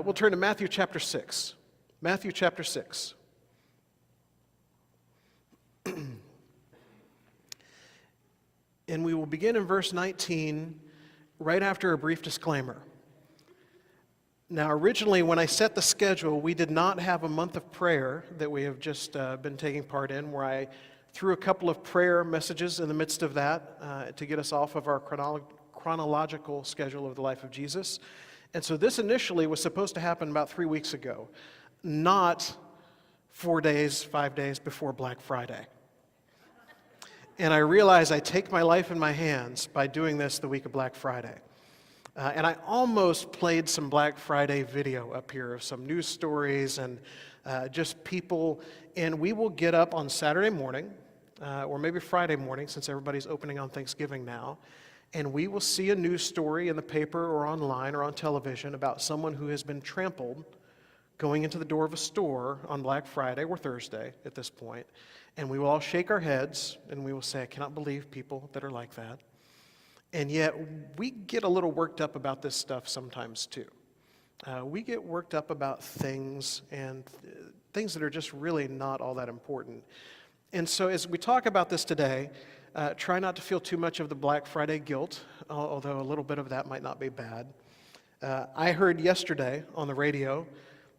We'll turn to Matthew chapter 6. Matthew chapter 6. And we will begin in verse 19, right after a brief disclaimer. Now, originally, when I set the schedule, we did not have a month of prayer that we have just been taking part in, where I threw a couple of prayer messages in the midst of that to get us off of our chronological schedule of the life of Jesus. And so this initially was supposed to happen about 3 weeks ago, not 4 days, 5 days before Black Friday. And I realize I take my life in my hands by doing this the week of Black Friday. And I almost played some Black Friday video up here of some news stories and just people. And we will get up on Saturday morning, or maybe Friday morning, since everybody's opening on Thanksgiving now, and we will see a news story in the paper or online or on television about someone who has been trampled going into the door of a store on Black Friday or Thursday at this point. And we will all shake our heads and we will say, I cannot believe people that are like that. And yet we get a little worked up about this stuff sometimes too. We get worked up about things and things that are just really not all that important. And so as we talk about this today, try not to feel too much of the Black Friday guilt, although a little bit of that might not be bad. I heard yesterday on the radio,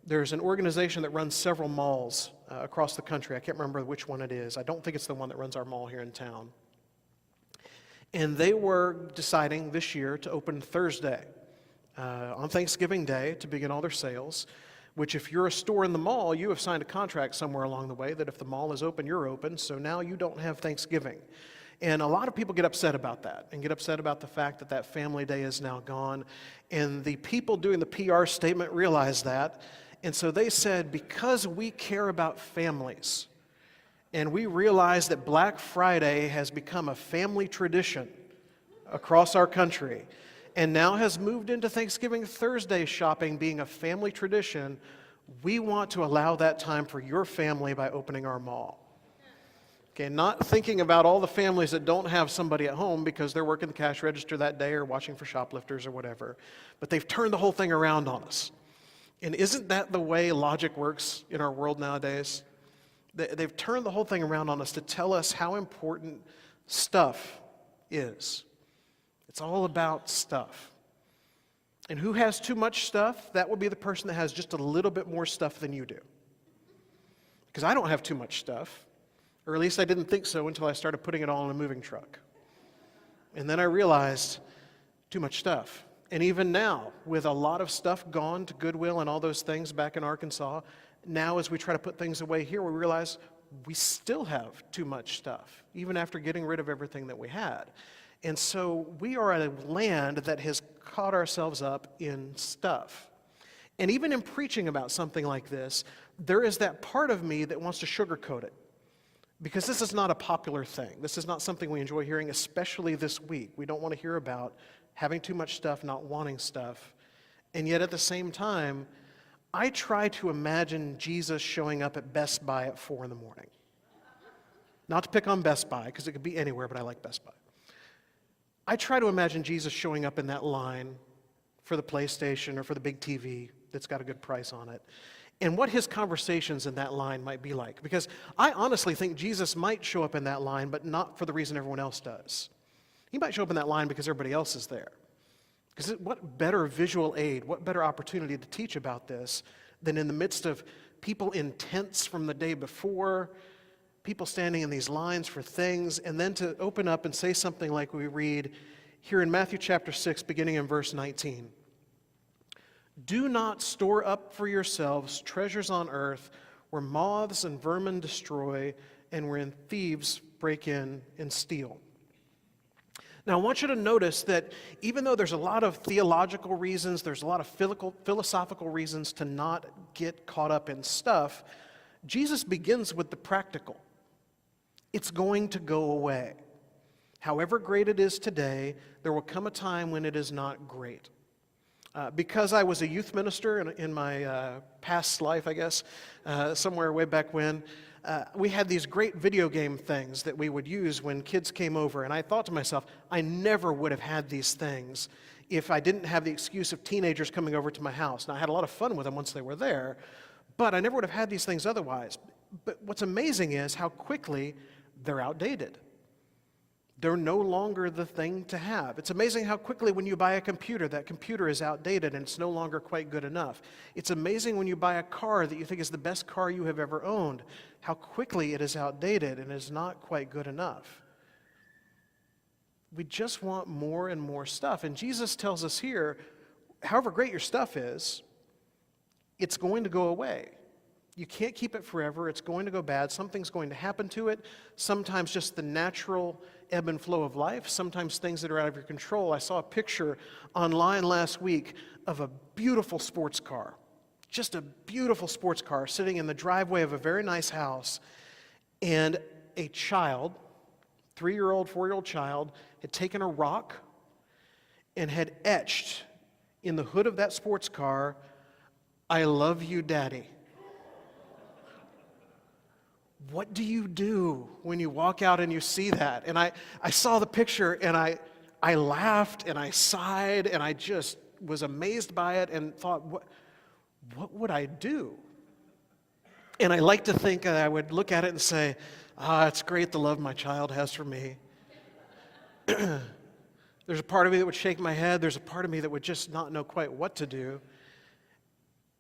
there's an organization that runs several malls across the country. I can't remember which one it is. I don't think it's the one that runs our mall here in town. And they were deciding this year to open Thursday on Thanksgiving Day to begin all their sales, which if you're a store in the mall, you have signed a contract somewhere along the way that if the mall is open, you're open, so now you don't have Thanksgiving. And a lot of people get upset about that and get upset about the fact that that family day is now gone. And the people doing the PR statement realize that. And so they said, because we care about families and we realize that Black Friday has become a family tradition across our country and now has moved into Thanksgiving Thursday shopping being a family tradition, we want to allow that time for your family by opening our mall. Okay, not thinking about all the families that don't have somebody at home because they're working the cash register that day or watching for shoplifters or whatever, but they've turned the whole thing around on us. And isn't that the way logic works in our world nowadays? They've turned the whole thing around on us to tell us how important stuff is. It's all about stuff. And who has too much stuff? That will be the person that has just a little bit more stuff than you do. Because I don't have too much stuff, or at least I didn't think so until I started putting it all in a moving truck. And then I realized too much stuff. And even now, with a lot of stuff gone to Goodwill and all those things back in Arkansas, now as we try to put things away here, we realize we still have too much stuff, even after getting rid of everything that we had. And so we are at a land that has caught ourselves up in stuff. And even in preaching about something like this, there is that part of me that wants to sugarcoat it. Because this is not a popular thing. This is not something we enjoy hearing, especially this week. We don't want to hear about having too much stuff, not wanting stuff. And yet at the same time, I try to imagine Jesus showing up at Best Buy at 4 in the morning. Not to pick on Best Buy, because it could be anywhere, but I like Best Buy. I try to imagine Jesus showing up in that line for the PlayStation or for the big TV that's got a good price on it, and what his conversations in that line might be like. Because I honestly think Jesus might show up in that line, but not for the reason everyone else does. He might show up in that line because everybody else is there. Because what better visual aid, what better opportunity to teach about this than in the midst of people in tents from the day before, people standing in these lines for things, and then to open up and say something like we read here in Matthew chapter 6, beginning in verse 19. Do not store up for yourselves treasures on earth where moths and vermin destroy and wherein thieves break in and steal. Now, I want you to notice that even though there's a lot of theological reasons, there's a lot of philosophical reasons to not get caught up in stuff, Jesus begins with the practical. It's going to go away. However great it is today, there will come a time when it is not great. Because I was a youth minister in my past life, I guess, somewhere way back when, we had these great video game things that we would use when kids came over, and I thought to myself, I never would have had these things if I didn't have the excuse of teenagers coming over to my house. Now, I had a lot of fun with them once they were there, but I never would have had these things otherwise. But what's amazing is how quickly they're outdated. They're no longer the thing to have. It's amazing how quickly when you buy a computer, that computer is outdated and it's no longer quite good enough. It's amazing when you buy a car that you think is the best car you have ever owned, how quickly it is outdated and is not quite good enough. We just want more and more stuff. And Jesus tells us here, however great your stuff is, it's going to go away. You can't keep it forever. It's going to go bad. Something's going to happen to it. Sometimes just the natural ebb and flow of life. Sometimes things that are out of your control. I saw a picture online last week of a beautiful sports car. Just a beautiful sports car sitting in the driveway of a very nice house. And a child, 3-year-old, 4-year-old child, had taken a rock and had etched in the hood of that sports car, "I love you, Daddy." What do you do when you walk out and you see that? And I saw the picture and I laughed and I sighed and I just was amazed by it and thought, what would I do? And I like to think that I would look at it and say, it's great the love my child has for me. There's a part of me that would shake my head. There's a part of me that would just not know quite what to do.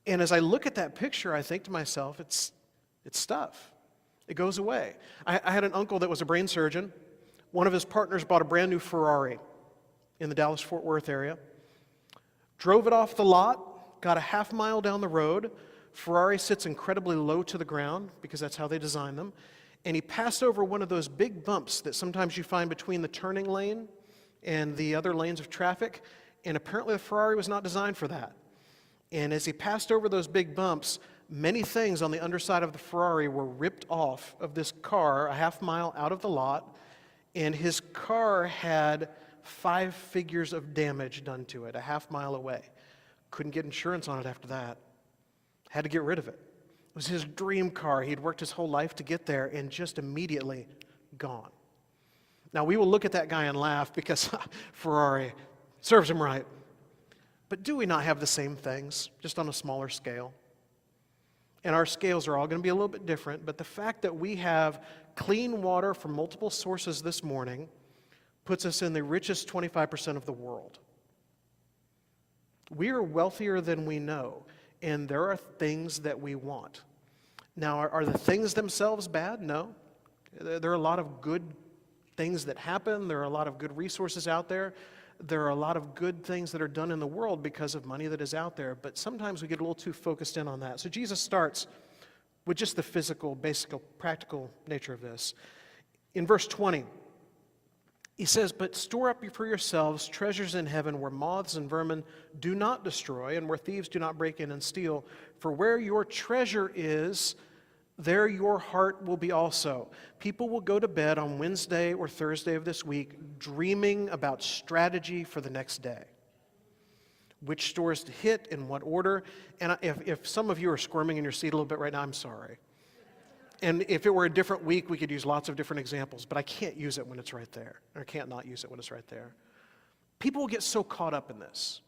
And as I look at that picture, I think to myself, it's stuff. It goes away. I had an uncle that was a brain surgeon. One of his partners bought a brand new Ferrari in the Dallas-Fort Worth area. Drove it off the lot, got a half mile down the road. Ferrari sits incredibly low to the ground because that's how they design them. And he passed over one of those big bumps that sometimes you find between the turning lane and the other lanes of traffic. And apparently the Ferrari was not designed for that. And as he passed over those big bumps, many things on the underside of the Ferrari were ripped off of this car a half mile out of the lot, and his car had 5 figures of damage done to it a half mile away. Couldn't get insurance on it after that. Had to get rid of it. It was his dream car. He'd worked his whole life to get there, and just immediately gone. Now, we will look at that guy and laugh because Ferrari serves him right. But do we not have the same things, just on a smaller scale? And our scales are all going to be a little bit different, but the fact that we have clean water from multiple sources this morning puts us in the richest 25% of the world. We are wealthier than we know, and there are things that we want. Now, are the things themselves bad? No. There are a lot of good things that happen. There are a lot of good resources out there. There are a lot of good things that are done in the world because of money that is out there, but sometimes we get a little too focused in on that. So Jesus starts with just the physical, basic, practical nature of this. In verse 20, he says, "But store up for yourselves treasures in heaven where moths and vermin do not destroy and where thieves do not break in and steal. For where your treasure is, there your heart will be also." People will go to bed on Wednesday or Thursday of this week dreaming about strategy for the next day. Which stores to hit, in what order. And if some of you are squirming in your seat a little bit right now, I'm sorry. And if it were a different week, we could use lots of different examples, but I can't use it when it's right there. Or I can't not use it when it's right there. People will get so caught up in this.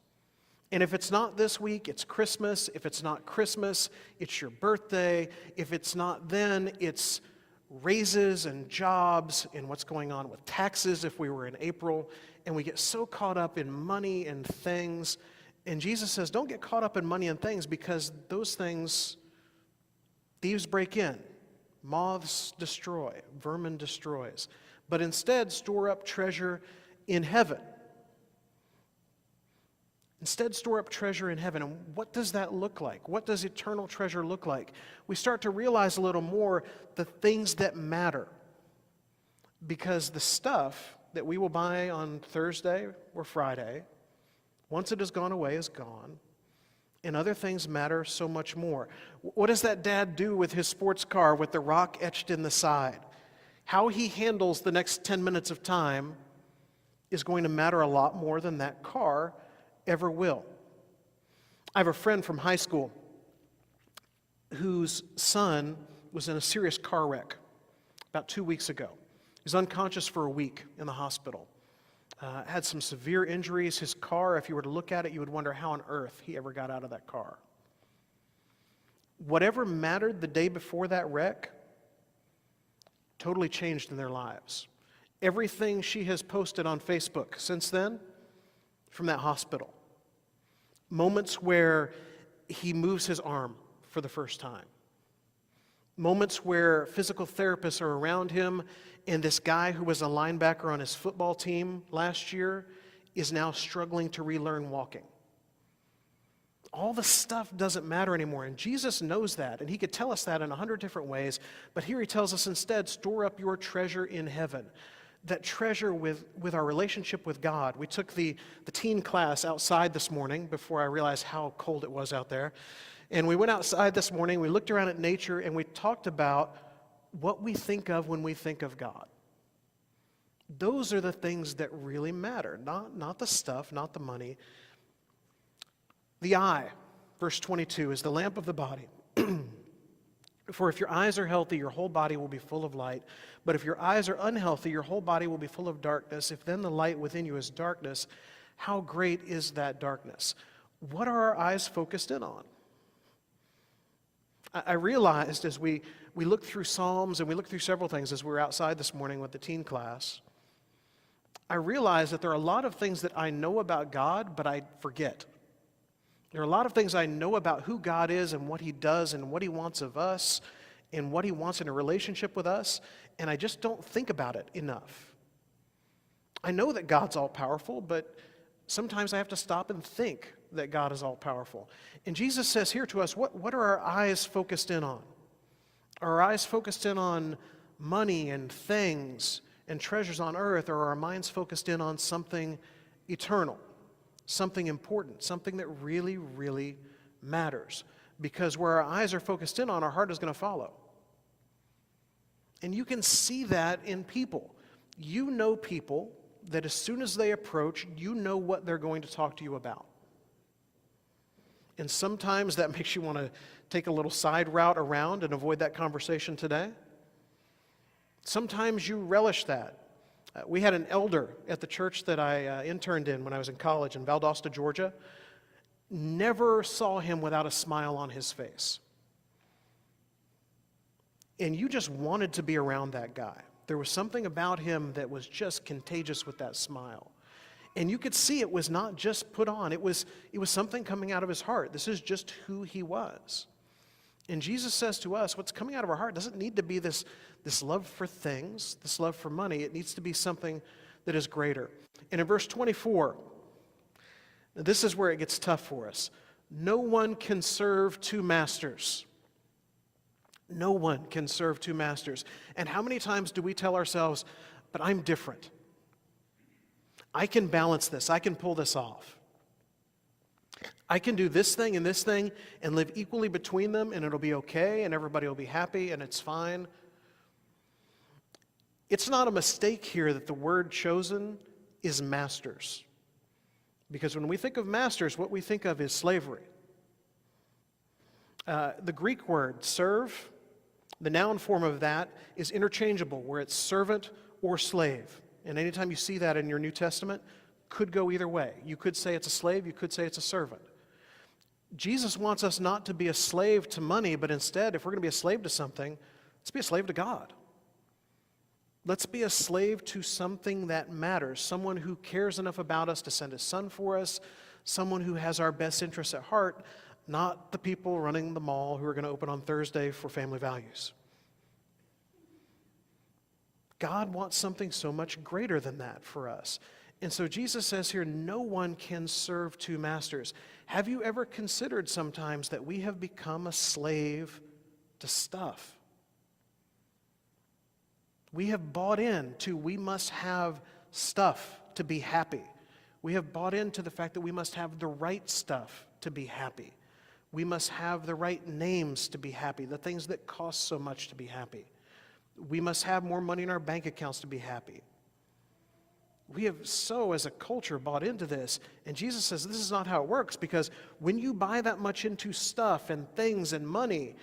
And if it's not this week, it's Christmas. If it's not Christmas, it's your birthday. If it's not then, it's raises and jobs and what's going on with taxes if we were in April. And we get so caught up in money and things. And Jesus says, don't get caught up in money and things because those things, thieves break in. Moths destroy. Vermin destroys. But instead, store up treasure in heaven. Instead, store up treasure in heaven. And what does that look like? What does eternal treasure look like? We start to realize a little more the things that matter. Because the stuff that we will buy on Thursday or Friday, once it has gone away, is gone. And other things matter so much more. What does that dad do with his sports car with the rock etched in the side? How he handles the next 10 minutes of time is going to matter a lot more than that car ever will. I have a friend from high school whose son was in a serious car wreck about 2 weeks ago. He was unconscious for a week in the hospital. Had some severe injuries. His car, if you were to look at it, you would wonder how on earth he ever got out of that car. Whatever mattered the day before that wreck totally changed in their lives. Everything she has posted on Facebook since then, from that hospital. Moments where he moves his arm for the first time. Moments where physical therapists are around him, and this guy who was a linebacker on his football team last year is now struggling to relearn walking. All the stuff doesn't matter anymore, and Jesus knows that, and he could tell us that in 100 different ways, but here he tells us instead, store up your treasure in heaven. That treasure with our relationship with God. We took the teen class outside this morning before I realized how cold it was out there. And we went outside this morning, we looked around at nature, and we talked about what we think of when we think of God. Those are the things that really matter, not the stuff, not the money. The eye, verse 22, is the lamp of the body. For if your eyes are healthy, your whole body will be full of light. But if your eyes are unhealthy, your whole body will be full of darkness. If then the light within you is darkness, how great is that darkness? What are our eyes focused in on? I realized as we looked through Psalms and we looked through several things as we were outside this morning with the teen class, I realized that there are a lot of things that I know about God, but I forget. There are a lot of things I know about who God is and what he does and what he wants of us and what he wants in a relationship with us, and I just don't think about it enough. I know that God's all-powerful, but sometimes I have to stop and think that God is all-powerful. And Jesus says here to us, what are our eyes focused in on? Are our eyes focused in on money and things and treasures on earth, or are our minds focused in on something eternal? Something important, something that really, really matters. Because where our eyes are focused in on, our heart is going to follow. And you can see that in people. You know people that as soon as they approach, you know what they're going to talk to you about. And sometimes that makes you want to take a little side route around and avoid that conversation today. Sometimes you relish that. We had an elder at the church that I interned in when I was in college in Valdosta, Georgia. Never saw him without a smile on his face. And you just wanted to be around that guy. There was something about him that was just contagious with that smile. And you could see it was not just put on. It was something coming out of his heart. This is just who he was. And Jesus says to us, what's coming out of our heart doesn't need to be this love for things, this love for money. It needs to be something that is greater. And in verse 24, this is where it gets tough for us. No one can serve two masters. No one can serve two masters. And how many times do we tell ourselves, but I'm different. I can balance this. I can pull this off. I can do this thing and live equally between them, and it'll be okay, and everybody will be happy, and it's fine. It's not a mistake here that the word chosen is masters. Because when we think of masters, what we think of is slavery. The Greek word, serve, the noun form of that is interchangeable, where it's servant or slave. And anytime you see that in your New Testament, could go either way. You could say it's a slave, you could say it's a servant. Jesus wants us not to be a slave to money, but instead, if we're going to be a slave to something, let's be a slave to God. Let's be a slave to something that matters, someone who cares enough about us to send his son for us, someone who has our best interests at heart, not the people running the mall who are going to open on Thursday for Family Values. God wants something so much greater than that for us. And so Jesus says here, no one can serve two masters. Have you ever considered sometimes that we have become a slave to stuff? We have bought into we must have stuff to be happy. We have bought into the fact that we must have the right stuff to be happy. We must have the right names to be happy, the things that cost so much to be happy. We must have more money in our bank accounts to be happy. We have so, as a culture, bought into this. And Jesus says this is not how it works, because when you buy that much into stuff and things and money,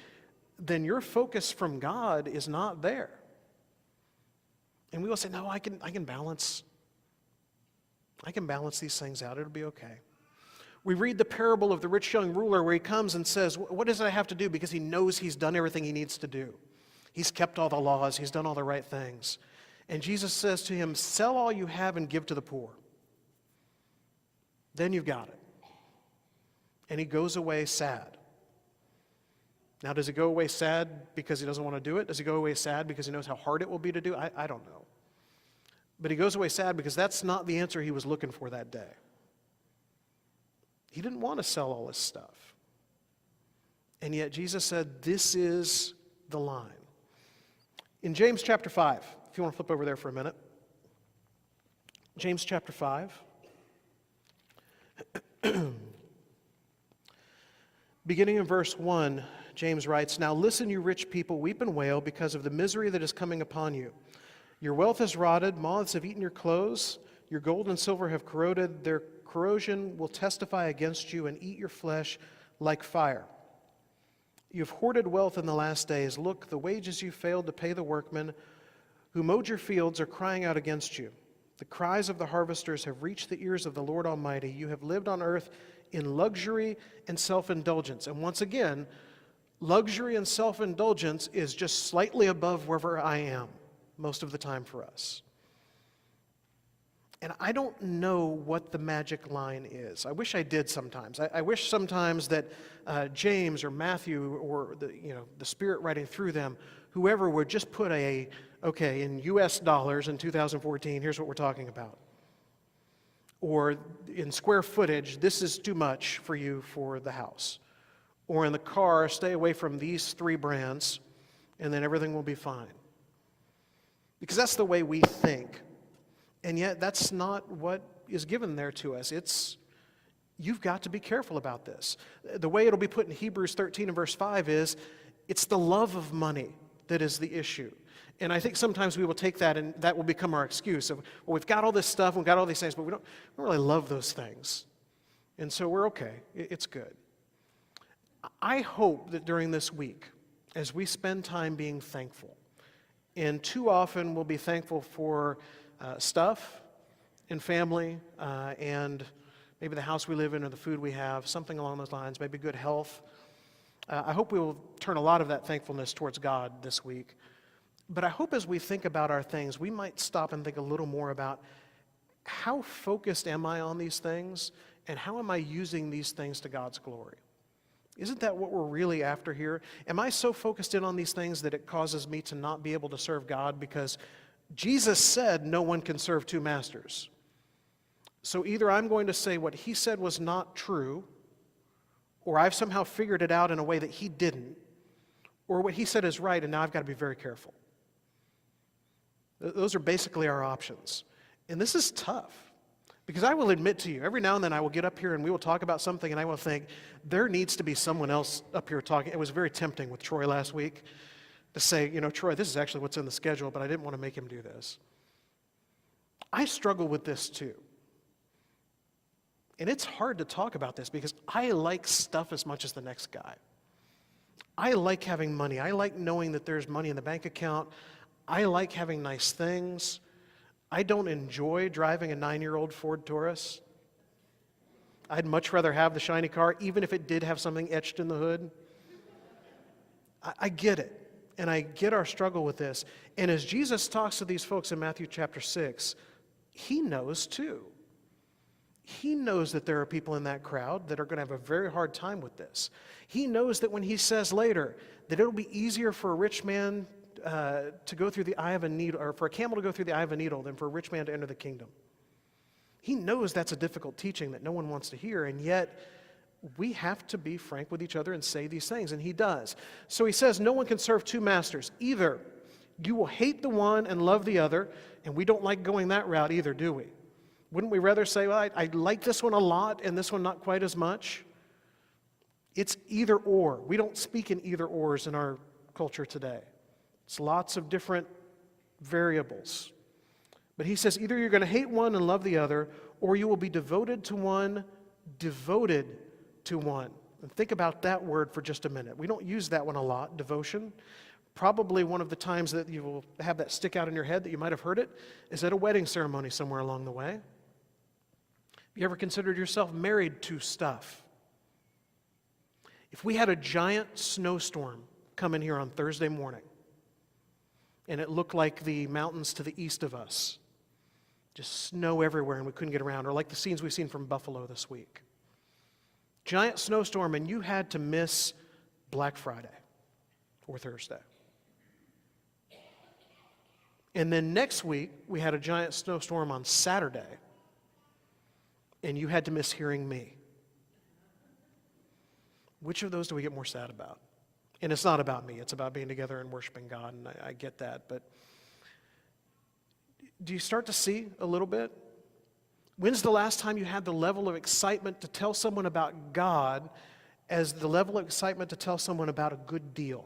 then your focus from God is not there. And we will say, no, I can balance these things out. It'll be okay. We read the parable of the rich young ruler where he comes and says, what does I have to do? Because he knows he's done everything he needs to do. He's kept all the laws. He's done all the right things. And Jesus says to him, sell all you have and give to the poor. Then you've got it. And he goes away sad. Now, does he go away sad because he doesn't want to do it? Does he go away sad because he knows how hard it will be to do? I don't know. But he goes away sad because that's not the answer he was looking for that day. He didn't want to sell all his stuff. And yet Jesus said, this is the line. In James chapter 5, if you want to flip over there for a minute. James chapter 5. Beginning in verse 1, James writes, now listen, you rich people, weep and wail because of the misery that is coming upon you. Your wealth is rotted, moths have eaten your clothes, your gold and silver have corroded, their corrosion will testify against you and eat your flesh like fire. You have hoarded wealth in the last days. Look, the wages you failed to pay the workmen who mowed your fields are crying out against you. The cries of the harvesters have reached the ears of the Lord Almighty. You have lived on earth in luxury and self-indulgence. And once again, luxury and self-indulgence is just slightly above wherever I am most of the time for us. And I don't know what the magic line is. I wish I did sometimes. I wish sometimes that James or Matthew or the Spirit writing through them, whoever would just put okay, in US dollars in 2014, here's what we're talking about. Or in square footage, this is too much for you for the house. Or in the car, stay away from these 3 brands, and then everything will be fine. Because that's the way we think. And yet, that's not what is given there to us. You've got to be careful about this. The way it'll be put in Hebrews 13 and verse 5 is, it's the love of money that is the issue. And I think sometimes we will take that and that will become our excuse of, well, we've got all this stuff, we've got all these things, but we don't really love those things. And so we're okay. It's good. I hope that during this week, as we spend time being thankful, and too often we'll be thankful for stuff and family and maybe the house we live in or the food we have, something along those lines, maybe good health. I hope we will turn a lot of that thankfulness towards God this week. But I hope as we think about our things, we might stop and think a little more about how focused am I on these things and how am I using these things to God's glory? Isn't that what we're really after here? Am I so focused in on these things that it causes me to not be able to serve God? Because Jesus said no one can serve 2 masters. So either I'm going to say what he said was not true, or I've somehow figured it out in a way that he didn't, or what he said is right, and now I've got to be very careful. Those are basically our options. And this is tough. Because I will admit to you, every now and then I will get up here and we will talk about something and I will think, there needs to be someone else up here talking. It was very tempting with Troy last week to say, Troy, this is actually what's in the schedule, but I didn't want to make him do this. I struggle with this too. And it's hard to talk about this because I like stuff as much as the next guy. I like having money. I like knowing that there's money in the bank account. I like having nice things. I don't enjoy driving a 9-year-old Ford Taurus. I'd much rather have the shiny car, even if it did have something etched in the hood. I get it, and I get our struggle with this. And as Jesus talks to these folks in Matthew chapter 6, he knows too. He knows that there are people in that crowd that are going to have a very hard time with this. He knows that when he says later that it'll be easier for a rich man to go through the eye of a needle, or for a camel to go through the eye of a needle than for a rich man to enter the kingdom. He knows that's a difficult teaching that no one wants to hear, and yet we have to be frank with each other and say these things, and he does. So he says, no one can serve 2 masters. Either you will hate the one and love the other, and we don't like going that route either, do we? Wouldn't we rather say, well, I like this one a lot and this one not quite as much? It's either or. We don't speak in either ors in our culture today. It's lots of different variables. But he says either you're going to hate one and love the other, or you will be devoted to one, devoted to one. And think about that word for just a minute. We don't use that one a lot, devotion. Probably one of the times that you will have that stick out in your head that you might have heard it is at a wedding ceremony somewhere along the way. Have you ever considered yourself married to stuff? If we had a giant snowstorm come in here on Thursday morning, and it looked like the mountains to the east of us, just snow everywhere and we couldn't get around, or like the scenes we've seen from Buffalo this week. Giant snowstorm, and you had to miss Black Friday or Thursday. And then next week, we had a giant snowstorm on Saturday, and you had to miss hearing me. Which of those do we get more sad about? And it's not about me. It's about being together and worshiping God, and I get that. But do you start to see a little bit? When's the last time you had the level of excitement to tell someone about God as the level of excitement to tell someone about a good deal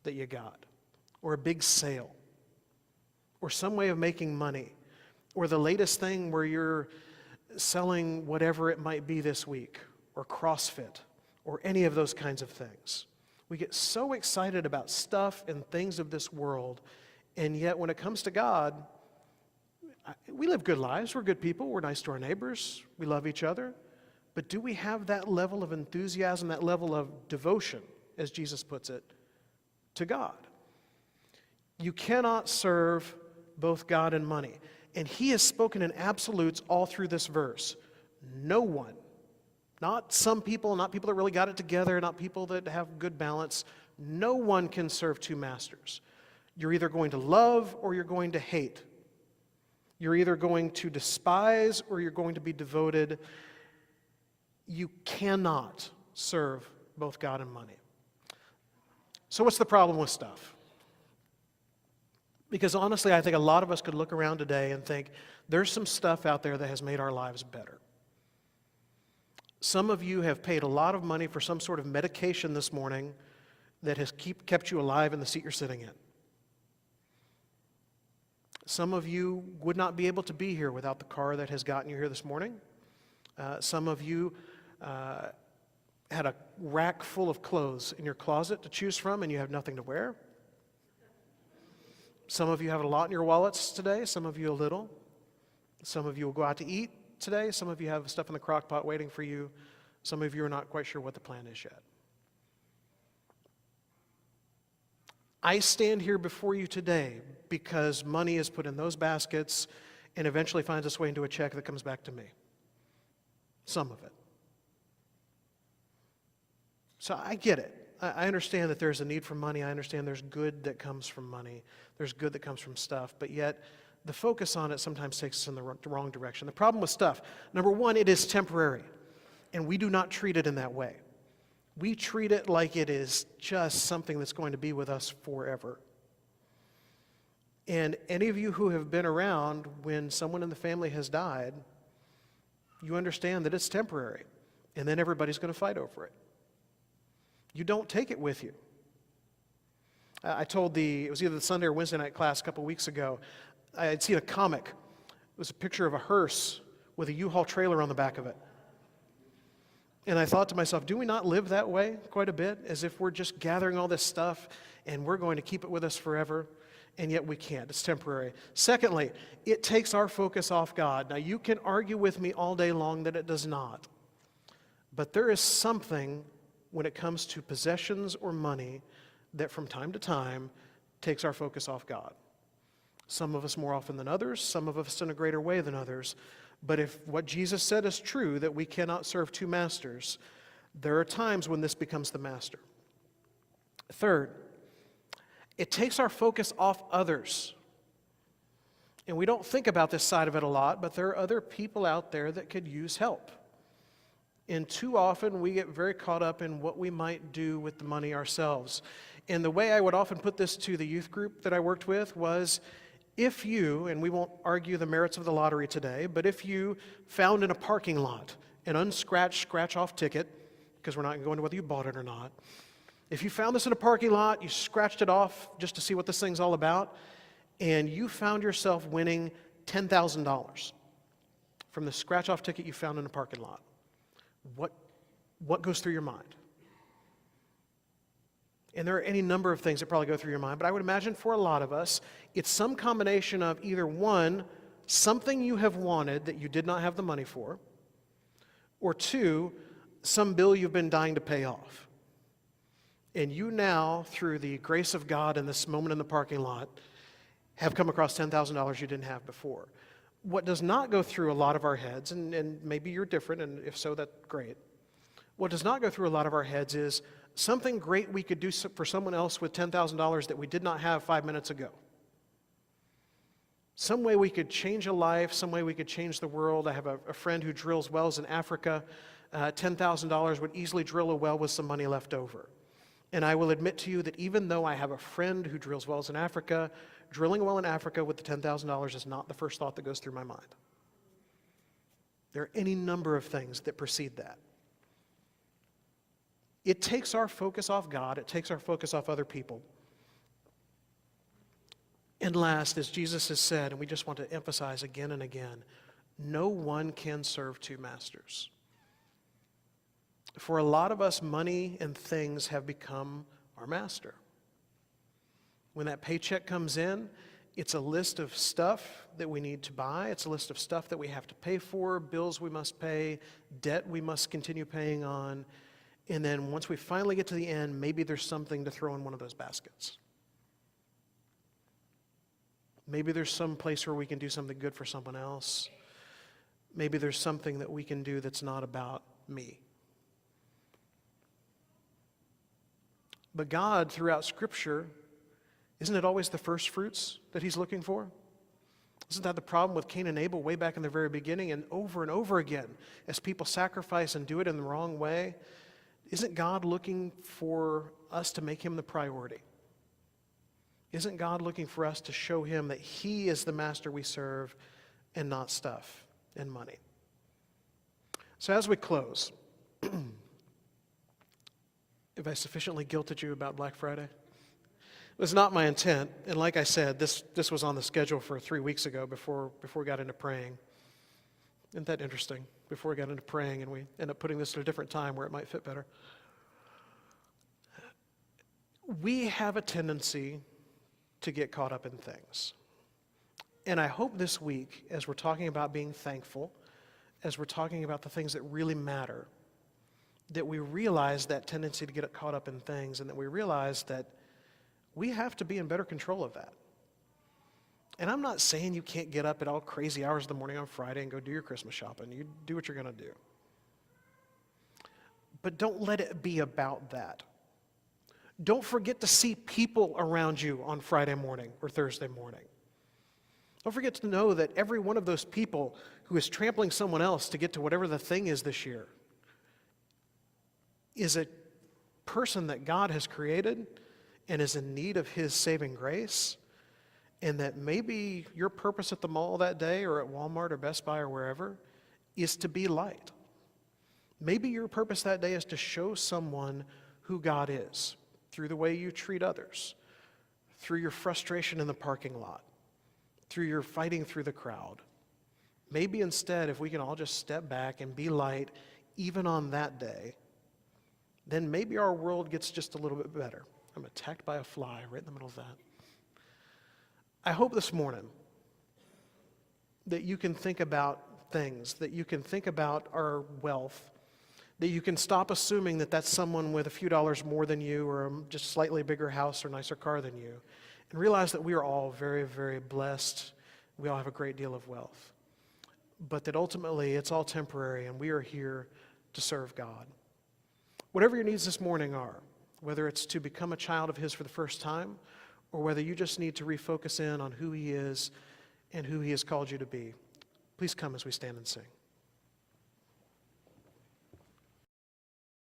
that you got, or a big sale, or some way of making money, or the latest thing where you're selling whatever it might be this week, or CrossFit, or any of those kinds of things? We get so excited about stuff and things of this world, and yet when it comes to God, we live good lives. We're good people. We're nice to our neighbors. We love each other. But do we have that level of enthusiasm, that level of devotion, as Jesus puts it, to God? You cannot serve both God and money. And he has spoken in absolutes all through this verse. No one, not some people, not people that really got it together, not people that have good balance, no one can serve two masters. You're either going to love or you're going to hate. You're either going to despise or you're going to be devoted. You cannot serve both God and money. So what's the problem with stuff? Because honestly, I think a lot of us could look around today and think, there's some stuff out there that has made our lives better. Some of you have paid a lot of money for some sort of medication this morning that has kept you alive in the seat you're sitting in. Some of you would not be able to be here without the car that has gotten you here this morning. Some of you had a rack full of clothes in your closet to choose from and you have nothing to wear. Some of you have a lot in your wallets today, some of you a little. Some of you will go out to eat today. Some of you have stuff in the crock pot waiting for you. Some of you are not quite sure what the plan is yet. I stand here before you today because money is put in those baskets and eventually finds its way into a check that comes back to me. Some of it. So I get it. I understand that there's a need for money. I understand there's good that comes from money. There's good that comes from stuff. But yet, the focus on it sometimes takes us in the wrong direction. The problem with stuff, number one, it is temporary. And we do not treat it in that way. We treat it like it is just something that's going to be with us forever. And any of you who have been around when someone in the family has died, you understand that it's temporary. And then everybody's going to fight over it. You don't take it with you. I told it was either the Sunday or Wednesday night class a couple weeks ago, I had seen a comic. It was a picture of a hearse with a U-Haul trailer on the back of it. And I thought to myself, do we not live that way quite a bit? As if we're just gathering all this stuff and we're going to keep it with us forever, and yet we can't. It's temporary. Secondly, it takes our focus off God. Now, you can argue with me all day long that it does not. But there is something when it comes to possessions or money that from time to time takes our focus off God. Some of us more often than others, some of us in a greater way than others. But if what Jesus said is true, that we cannot serve two masters, there are times when this becomes the master. Third, it takes our focus off others. And we don't think about this side of it a lot, but there are other people out there that could use help. And too often we get very caught up in what we might do with the money ourselves. And the way I would often put this to the youth group that I worked with was, if you, and we won't argue the merits of the lottery today, but if you found in a parking lot an unscratched scratch-off ticket, because we're not going to go into whether you bought it or not, if you found this in a parking lot, you scratched it off just to see what this thing's all about, and you found yourself winning $10,000 from the scratch-off ticket you found in a parking lot, what what goes through your mind? And there are any number of things that probably go through your mind, but I would imagine for a lot of us, it's some combination of either one, something you have wanted that you did not have the money for, or two, some bill you've been dying to pay off. And you now, through the grace of God in this moment in the parking lot, have come across $10,000 you didn't have before. What does not go through a lot of our heads, and maybe you're different, and if so, that's great. What does not go through a lot of our heads is something great we could do for someone else with $10,000 that we did not have 5 minutes ago. Some way we could change a life, some way we could change the world. I have a friend who drills wells in Africa. $10,000 would easily drill a well with some money left over. And I will admit to you that even though I have a friend who drills wells in Africa, drilling a well in Africa with the $10,000 is not the first thought that goes through my mind. There are any number of things that precede that. It takes our focus off God. It takes our focus off other people. And last, as Jesus has said, and we just want to emphasize again and again, no one can serve two masters. For a lot of us, money and things have become our master. When that paycheck comes in, it's a list of stuff that we need to buy. It's a list of stuff that we have to pay for, bills we must pay, debt we must continue paying on. And then once we finally get to the end, maybe there's something to throw in one of those baskets. Maybe there's some place where we can do something good for someone else. Maybe there's something that we can do that's not about me. But God, throughout Scripture, isn't it always the first fruits that He's looking for? Isn't that the problem with Cain and Abel way back in the very beginning? And over again, as people sacrifice and do it in the wrong way, isn't God looking for us to make Him the priority? Isn't God looking for us to show Him that He is the master we serve and not stuff and money? So as we close, have I sufficiently guilted you about Black Friday? It was not my intent, and like I said, this was on the schedule for 3 weeks ago before we got into praying. Isn't that interesting? Before we got into praying, and we ended up putting this at a different time where it might fit better. We have a tendency to get caught up in things. And I hope this week, as we're talking about being thankful, as we're talking about the things that really matter, that we realize that tendency to get caught up in things, and that we realize that we have to be in better control of that. And I'm not saying you can't get up at all crazy hours of the morning on Friday and go do your Christmas shopping. You do what you're going to do. But don't let it be about that. Don't forget to see people around you on Friday morning or Thursday morning. Don't forget to know that every one of those people who is trampling someone else to get to whatever the thing is this year is a person that God has created and is in need of His saving grace, and that maybe your purpose at the mall that day or at Walmart or Best Buy or wherever is to be light. Maybe your purpose that day is to show someone who God is through the way you treat others, through your frustration in the parking lot, through your fighting through the crowd. Maybe instead, if we can all just step back and be light even on that day, then maybe our world gets just a little bit better. I'm attacked by a fly right in the middle of that. I hope this morning that you can think about things, that you can think about our wealth, that you can stop assuming that that's someone with a few dollars more than you or just slightly bigger house or nicer car than you, and realize that we are all very, very blessed. We all have a great deal of wealth. But that ultimately it's all temporary and we are here to serve God. Whatever your needs this morning are, whether it's to become a child of His for the first time, or whether you just need to refocus in on who He is and who He has called you to be, please come as we stand and sing.